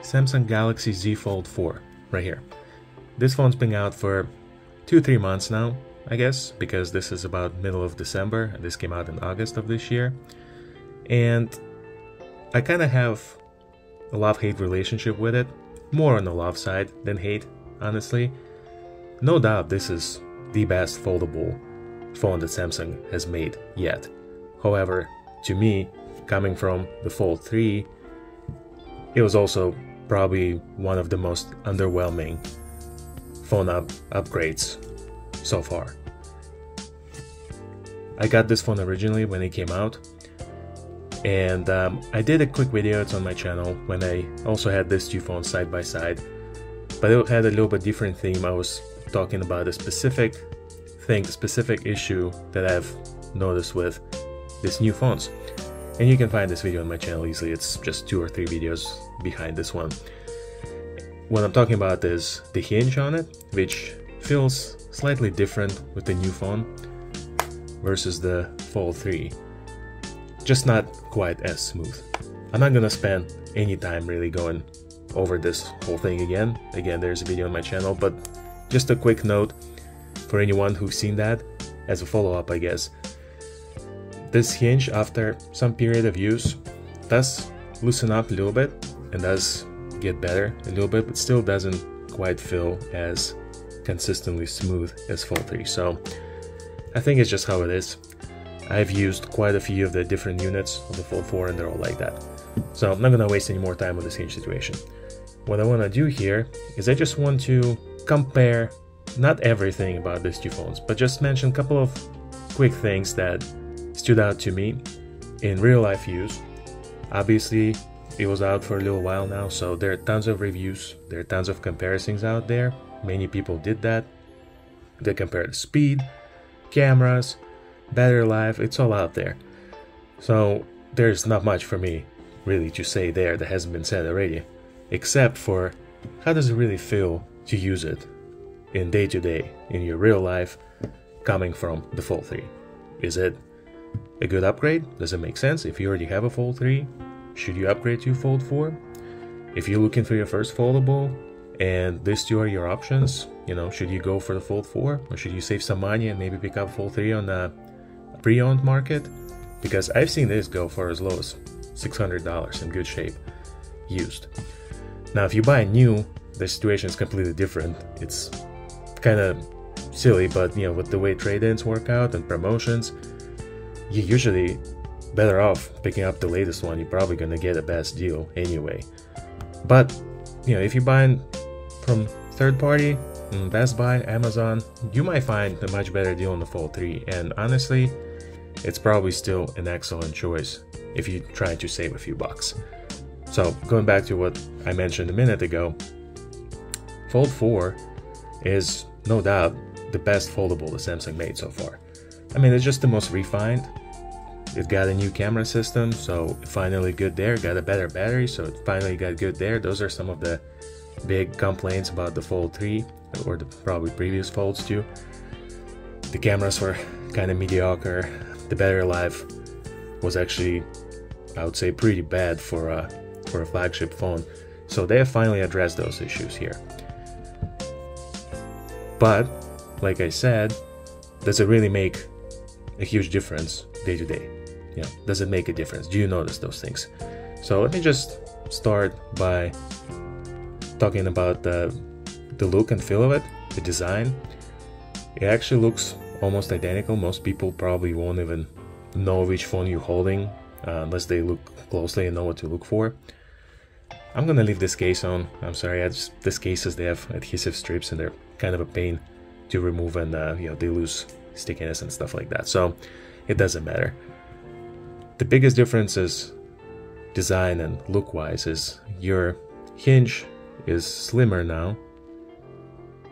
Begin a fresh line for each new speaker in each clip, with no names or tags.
Samsung Galaxy Z Fold 4 right here. This phone's been out for 2-3 months now, I guess, because this is about middle of December and this came out in August of this year. And I kind of have a love-hate relationship with it, more on the love side than hate, honestly. No doubt this is the best foldable phone that Samsung has made yet. However, to me, coming from the Fold 3, it was also probably one of the most underwhelming phone upgrades so far. I got this phone originally when it came out, and I did a quick video, it's on my channel, when I also had these two phones side by side, but it had a little bit different theme. I was talking about a specific thing, a specific issue that I've noticed with these new phones. And you can find this video on my channel easily, it's just 2 or 3 videos behind this one. What I'm talking about is the hinge on it, which feels slightly different with the new phone versus the Fold 3. Just not quite as smooth. I'm not gonna spend any time really going over this whole thing again. Again, there's a video on my channel, but just a quick note for anyone who's seen that as a follow-up, I guess. This hinge, after some period of use, does loosen up a little bit and does get better a little bit, but still doesn't quite feel as consistently smooth as Fold 3. So I think it's just how it is. I've used quite a few of the different units of the Fold 4 and they're all like that. So I'm not gonna waste any more time with this hinge situation. What I wanna do here is I just want to compare not everything about these two phones, but just mention a couple of quick things that stood out to me in real life use. Obviously, it was out for a little while now, so there are tons of reviews, there are tons of comparisons out there. Many people did that. They compared the speed, cameras, battery life, it's all out there. So there's not much for me really to say there that hasn't been said already, except for how does it really feel to use it in day-to-day, in your real life, coming from the Fold 3. Is it a good upgrade? Does it make sense? If you already have a Fold 3, should you upgrade to Fold 4? If you're looking for your first foldable and these two are your options, you know, should you go for the Fold 4 or should you save some money and maybe pick up Fold 3 on the pre-owned market? Because I've seen this go for as low as $600 in good shape, used. Now if you buy new, the situation is completely different. It's kind of silly, but you know, with the way trade-ins work out and promotions, you're usually better off picking up the latest one. You're probably gonna get a best deal anyway. But you know, if you're buying from third party, Best Buy, Amazon, you might find a much better deal on the Fold 3, and honestly, it's probably still an excellent choice if you're trying to save a few bucks. So going back to what I mentioned a minute ago, Fold 4 is no doubt the best foldable that Samsung made so far. I mean, it's just the most refined. It got a new camera system, so finally good there. Got a better battery, so it finally got good there. Those are some of the big complaints about the Fold 3 or the probably previous Folds too. The cameras were kind of mediocre. The battery life was actually, I would say, pretty bad for a flagship phone. So they have finally addressed those issues here. But like I said, does it really make a huge difference day to day? Yeah, does it make a difference? Do you notice those things? So let me just start by talking about the look and feel of it, the design. It actually looks almost identical. Most people probably won't even know which phone you're holding unless they look closely and know what to look for. I'm gonna leave this case on. I'm sorry, these cases, they have adhesive strips and they're kind of a pain to remove, and you know, they lose stickiness and stuff like that, so it doesn't matter. The biggest difference is design and look wise is your hinge is slimmer now,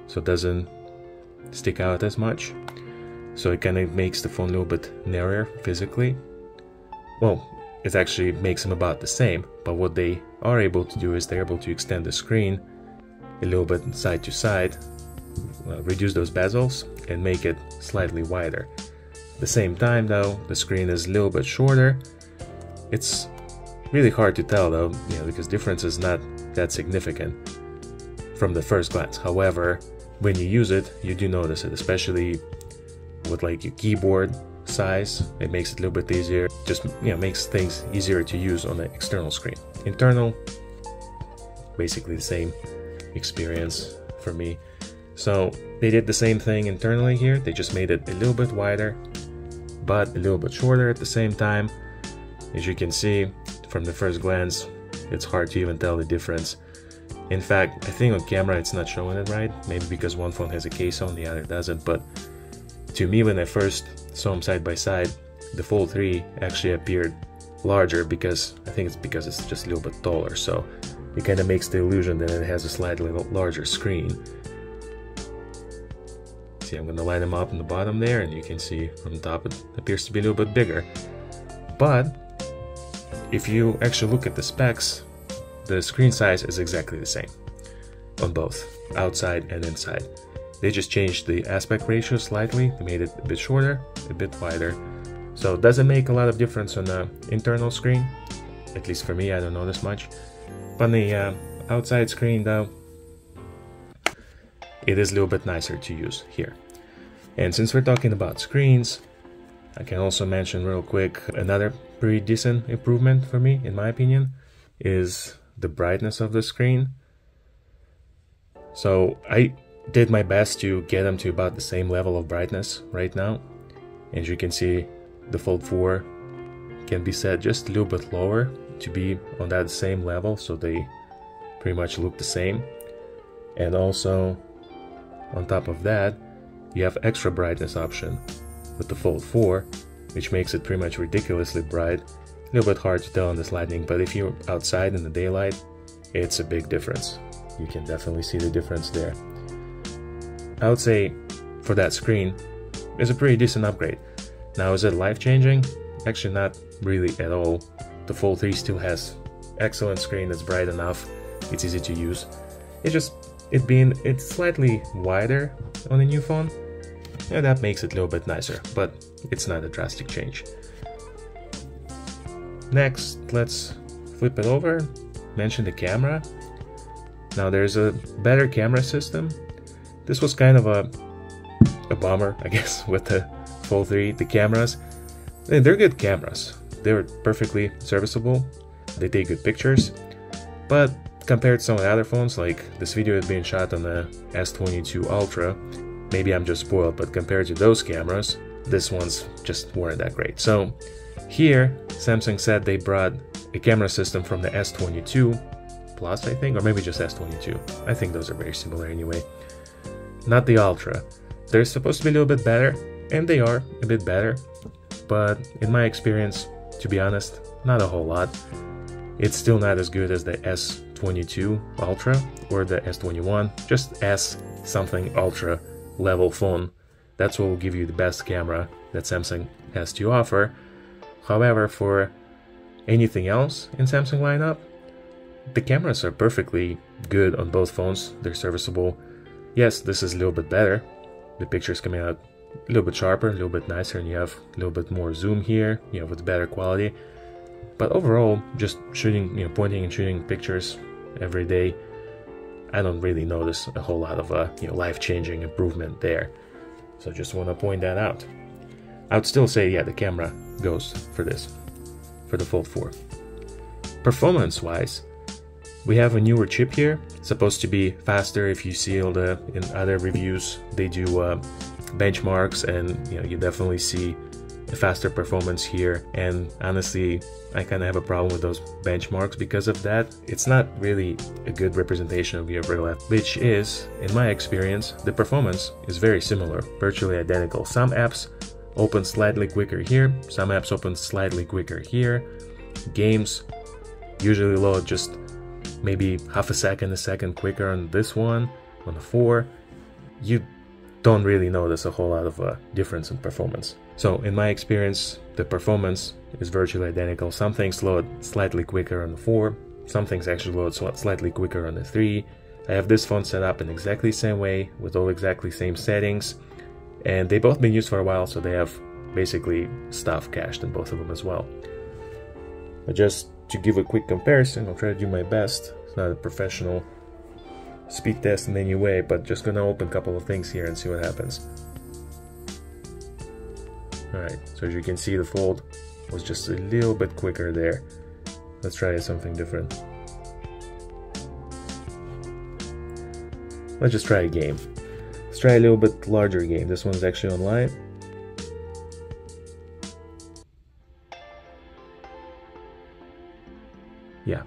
so it doesn't stick out as much, so it kind of makes the phone a little bit narrower physically. Well, it actually makes them about the same, but what they are able to do is they're able to extend the screen a little bit side to side, reduce those bezels and make it slightly wider. At the same time though, the screen is a little bit shorter. It's really hard to tell though, because difference is not that significant from the first glance. However, when you use it, you do notice it, especially with like your keyboard size. It makes it a little bit easier, just makes things easier to use on the external screen. Internal, basically the same experience for me. So they did the same thing internally here, they just made it a little bit wider but a little bit shorter at the same time. As you can see from the first glance, it's hard to even tell the difference. In fact, I think on camera it's not showing it right, maybe because one phone has a case on, the other doesn't, but to me when I first saw them side by side, the Fold3 actually appeared larger, because I think it's because it's just a little bit taller, so it kind of makes the illusion that it has a slightly larger screen. See, I'm going to light them up on the bottom there, and you can see from the top it appears to be a little bit bigger. But if you actually look at the specs, the screen size is exactly the same on both, outside and inside. They just changed the aspect ratio slightly, they made it a bit shorter, a bit wider. So it doesn't make a lot of difference on the internal screen, at least for me, I don't notice much. But on the outside screen though, it is a little bit nicer to use here. And since we're talking about screens, I can also mention real quick another pretty decent improvement for me, in my opinion, is the brightness of the screen. So I did my best to get them to about the same level of brightness right now. As you can see, the Fold4 can be set just a little bit lower to be on that same level, so they pretty much look the same. And also on top of that, you have extra brightness option with the Fold4, which makes it pretty much ridiculously bright. A little bit hard to tell on this lighting, but if you're outside in the daylight, it's a big difference. You can definitely see the difference there. I would say for that screen, it's a pretty decent upgrade. Now, is it life-changing? Actually not really at all. The Fold3 still has excellent screen that's bright enough, it's easy to use. It's slightly wider on the new phone, and that makes it a little bit nicer, but it's not a drastic change. Next, let's flip it over, mention the camera. Now there's a better camera system. This was kind of a bummer, I guess, with the Fold3. The cameras, they're good cameras. They're perfectly serviceable. They take good pictures, but compared to some of the other phones, like this video is being shot on the S22 Ultra, maybe I'm just spoiled, but compared to those cameras, this one's just weren't that great. So here, Samsung said they brought a camera system from the S22 Plus, I think, or maybe just S22. I think those are very similar anyway. Not the Ultra. They're supposed to be a little bit better, and they are a bit better, but in my experience, to be honest, not a whole lot. It's still not as good as the S22 Ultra or the S21, just S something Ultra level phone. That's what will give you the best camera that Samsung has to offer. However, for anything else in Samsung lineup, the cameras are perfectly good on both phones. They're serviceable. Yes, this is a little bit better. The picture's coming out a little bit sharper, a little bit nicer, and you have a little bit more zoom here, with better quality. But overall, just shooting, pointing and shooting pictures every day, I don't really notice a whole lot of life-changing improvement there. So just want to point that out. I would still say, yeah, the camera goes for this, for the Fold4. Performance-wise, we have a newer chip here. It's supposed to be faster. If you see all in other reviews, they do benchmarks, and you definitely see a faster performance here. And honestly, I kind of have a problem with those benchmarks because of that. It's not really a good representation of your real life, which is, in my experience, the performance is very similar, virtually identical. Some apps open slightly quicker here, some apps open slightly quicker here. Games usually load just maybe half a second quicker on this one, on the 4. You don't really notice a whole lot of difference in performance. So in my experience, the performance is virtually identical. Some things load slightly quicker on the 4, some things actually load slightly quicker on the 3. I have this phone set up in exactly the same way, with all exactly same settings, and they both been used for a while, so they have basically stuff cached in both of them as well. But just to give a quick comparison, I'll try to do my best. It's not a professional speed test in any way, but just gonna open a couple of things here and see what happens. Alright, so as you can see, the Fold was just a little bit quicker there. Let's try something different. Let's just try a game. Let's try a little bit larger game. This one's actually online. Yeah.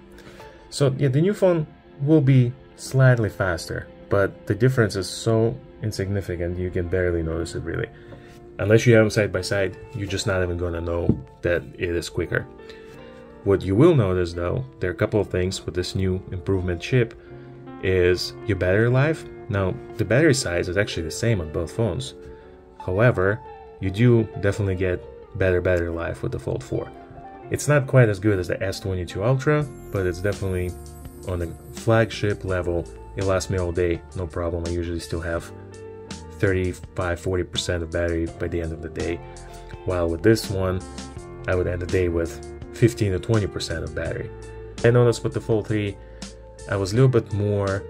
So yeah, the new phone will be slightly faster, but the difference is so insignificant you can barely notice it really. Unless you have them side by side, you're just not even gonna know that it is quicker. What you will notice though, there are a couple of things with this new improvement chip, is your battery life. Now, the battery size is actually the same on both phones. However, you do definitely get better battery life with the Fold 4. It's not quite as good as the S22 Ultra, but it's definitely on the flagship level. It lasts me all day, no problem. I usually still have 35–40% of battery by the end of the day, while with this one I would end the day with 15–20% of battery. I noticed with the Fold 3 I was a little bit more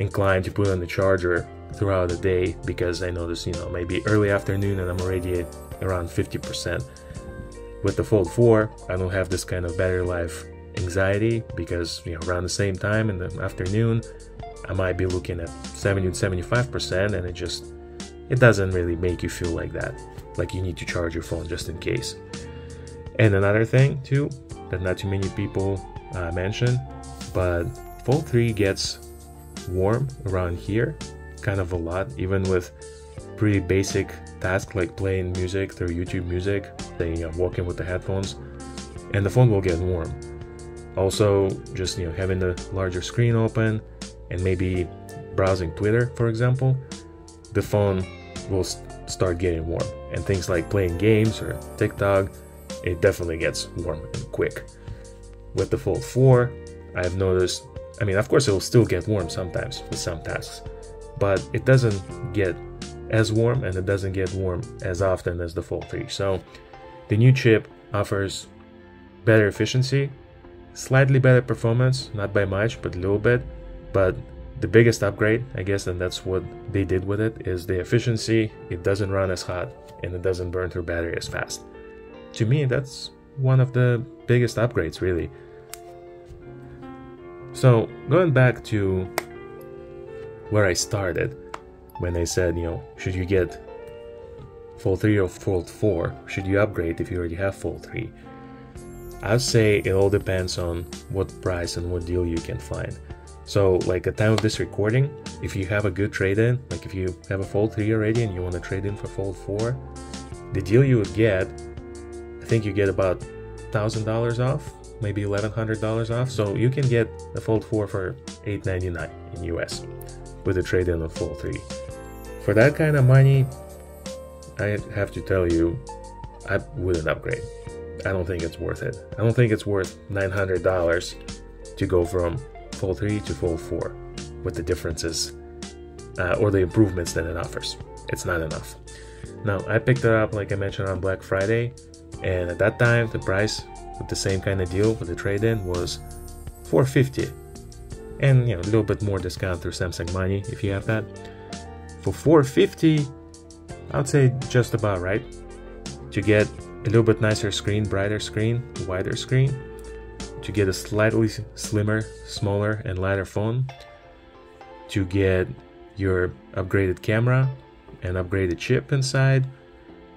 inclined to put on the charger throughout the day, because I noticed, you know, maybe early afternoon and I'm already at around 50%. With the Fold 4 I don't have this kind of battery life anxiety, because, you know, around the same time in the afternoon I might be looking at 70–75%, and it doesn't really make you feel like that, like you need to charge your phone just in case. And another thing too that not too many people mention, but Fold 3 gets warm around here kind of a lot, even with pretty basic tasks like playing music through YouTube Music, then walking with the headphones, and the phone will get warm. Also, just having the larger screen open and maybe browsing Twitter, for example, the phone will start getting warm. And things like playing games or TikTok, it definitely gets warm and quick. With the Fold 4, I've noticed, I mean, of course it will still get warm sometimes with some tasks, but it doesn't get as warm, and it doesn't get warm as often as the Fold 3. So the new chip offers better efficiency, slightly better performance, not by much, but a little bit. But the biggest upgrade, I guess, and that's what they did with it, is the efficiency. It doesn't run as hot and it doesn't burn through battery as fast. To me, that's one of the biggest upgrades, really. So going back to where I started, when I said, should you get Fold 3 or Fold 4? Should you upgrade if you already have Fold 3? I'd say it all depends on what price and what deal you can find. So like at the time of this recording, if you have a good trade-in, like if you have a Fold 3 already and you want to trade in for Fold 4, the deal you would get, I think you get about $1,000 off, maybe $1,100 off. So you can get a Fold 4 for $899 in US with a trade-in of Fold 3. For that kind of money, I have to tell you, I wouldn't upgrade. I don't think it's worth it. I don't think it's worth $900 to go from Fold 3 to Fold 4 with the differences or the improvements that it offers. It's not enough. Now, I picked it up, like I mentioned, on Black Friday, and at that time, the price with the same kind of deal with the trade-in was $450, and a little bit more discount through Samsung Money if you have that. For $450, I'd say just about right to get a little bit nicer screen, brighter screen, wider screen, to get a slightly slimmer, smaller and lighter phone, to get your upgraded camera and upgraded chip inside,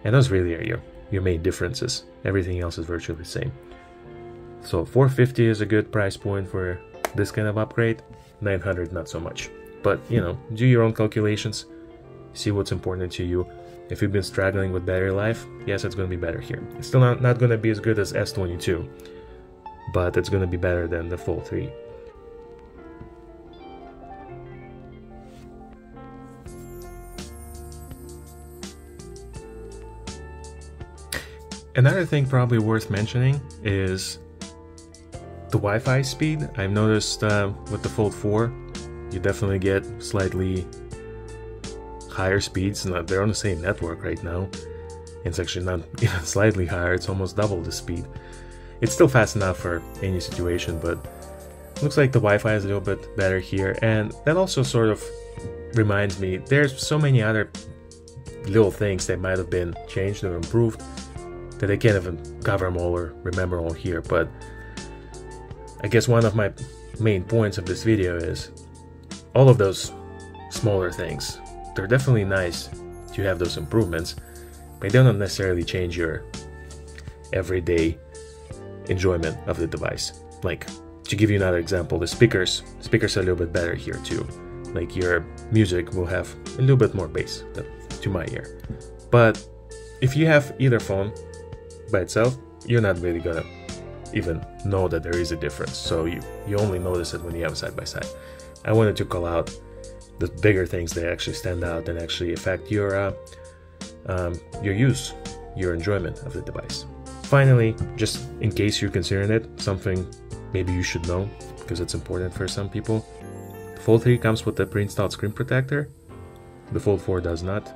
and those really are your main differences. Everything else is virtually the same. So $450 is a good price point for this kind of upgrade. $900 not so much, but do your own calculations, see what's important to you. If you've been struggling with battery life, yes, it's going to be better here. It's still not going to be as good as S22, but it's going to be better than the Fold 3. Another thing probably worth mentioning is the Wi-Fi speed. I've noticed with the Fold 4, you definitely get slightly higher speeds. They're on the same network right now. It's actually not even slightly higher, it's almost double the speed. It's still fast enough for any situation, but looks like the Wi-Fi is a little bit better here. And that also sort of reminds me, there's so many other little things that might have been changed or improved that I can't even cover them all or remember all here. But I guess one of my main points of this video is all of those smaller things. They're definitely nice to have those improvements, but they don't necessarily change your everyday enjoyment of the device. Like, to give you another example, the speakers are a little bit better here too. Like, your music will have a little bit more bass to my ear. But if you have either phone by itself, you're not really gonna even know that there is a difference. So you only notice it when you have side by side. I wanted to call out the bigger things that actually stand out and actually affect your use, your enjoyment of the device. Finally, just in case you're considering it, something maybe you should know because it's important for some people. The Fold 3 comes with a pre-installed screen protector. The Fold 4 does not.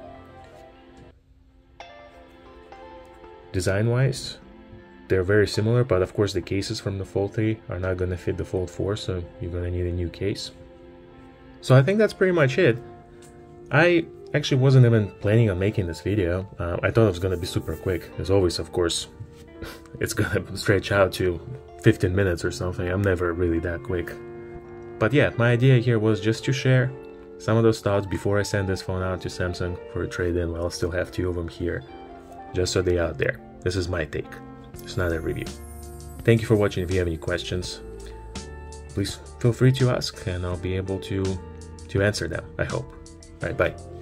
Design-wise, they're very similar, but of course the cases from the Fold 3 are not going to fit the Fold 4, so you're going to need a new case. So I think that's pretty much it. I actually wasn't even planning on making this video. I thought it was going to be super quick. As always, of course, it's going to stretch out to 15 minutes or something. I'm never really that quick. But yeah, my idea here was just to share some of those thoughts before I send this phone out to Samsung for a trade-in. Well, I'll still have 2 of them here, just so they're out there. This is my take. It's not a review. Thank you for watching. If you have any questions, please feel free to ask and I'll be able to answer them, I hope. Alright, bye.